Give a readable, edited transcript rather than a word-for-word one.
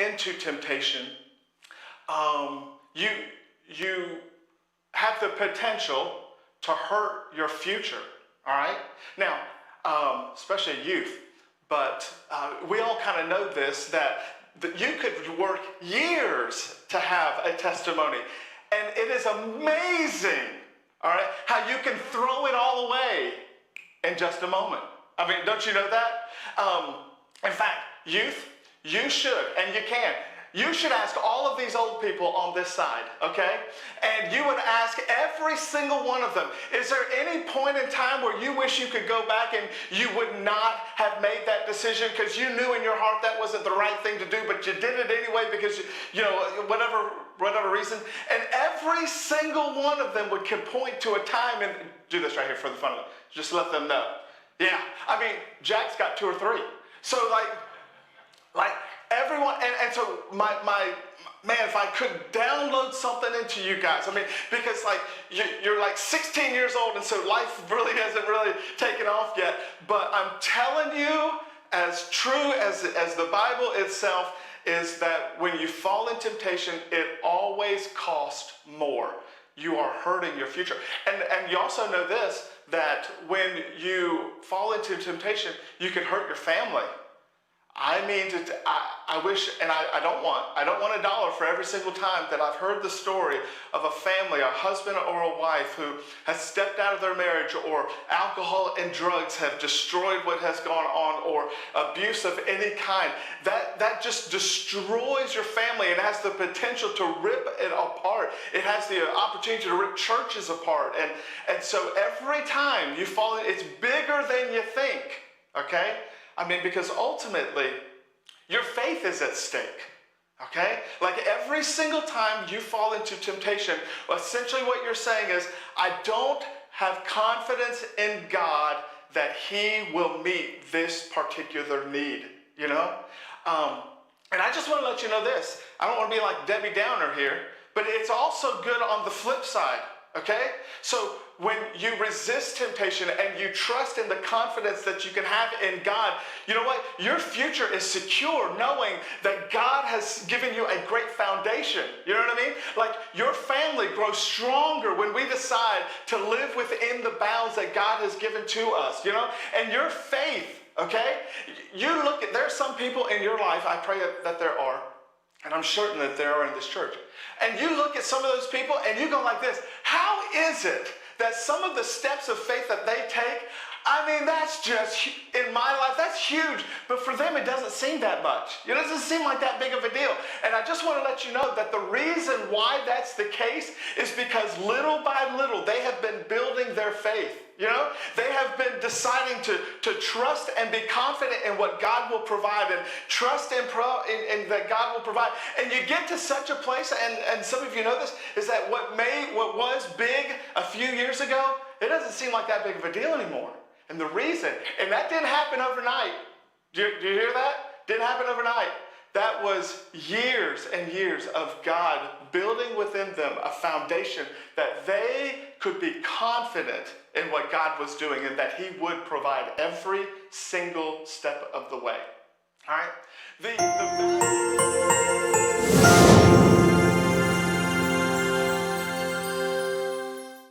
into temptation, you have the potential to hurt your future, all right? Now, especially youth, but we all kind of know this, that you could work years to have a testimony. And it is amazing, all right, how you can throw it all away in just a moment. I mean, don't you know that? In fact, youth, you should, and you can. You should ask all of these old people on this side, okay? And you would ask every single one of them, is there any point in time where you wish you could go back and you would not have made that decision because you knew in your heart that wasn't the right thing to do, but you did it anyway because, whatever reason? And every single one of them would point to a time, and do this right here for the fun of it. Just let them know. Yeah, I mean, Jack's got 2 or 3. So like everyone, and so my man, if I could download something into you guys, I mean, because like you're like 16 years old, and so life really hasn't really taken off yet. But I'm telling you, as true as the Bible itself is, that when you fall in temptation, it always costs more. You are hurting your future. And you also know this, that when you fall into temptation, you can hurt your family. I mean, I wish, and I don't want $1 for every single time that I've heard the story of a family, a husband or a wife who has stepped out of their marriage, or alcohol and drugs have destroyed what has gone on, or abuse of any kind. That just destroys your family and has the potential to rip it apart. It has the opportunity to rip churches apart. And so every time you fall in, it's bigger than you think, okay? I mean, because ultimately, your faith is at stake, okay? Like every single time you fall into temptation, essentially what you're saying is, I don't have confidence in God that He will meet this particular need, you know? And I just want to let you know this. I don't want to be like Debbie Downer here, but it's also good on the flip side, okay? So when you resist temptation and you trust in the confidence that you can have in God, you know what? Your future is secure knowing that God has given you a great foundation. You know what I mean? Like your family grows stronger when we decide to live within the bounds that God has given to us, you know? And your faith, okay? You look at, there are some people in your life, I pray that there are, and I'm certain that there are in this church. And you look at some of those people and you go like this, how is it that some of the steps of faith that they take, I mean, that's just, in my life, that's huge. But for them, it doesn't seem that much. It doesn't seem like that big of a deal. And I just want to let you know that the reason why that's the case is because little by little, they have been building their faith. You know, they have been deciding to trust and be confident in what God will provide, and trust in that God will provide. And you get to such a place, and some of you know this, is that what was big a few years ago, it doesn't seem like that big of a deal anymore. And the reason, and that didn't happen overnight. Do you hear that? Didn't happen overnight. That was years and years of God building within them a foundation that they could be confident in what God was doing, and that He would provide every single step of the way. All right?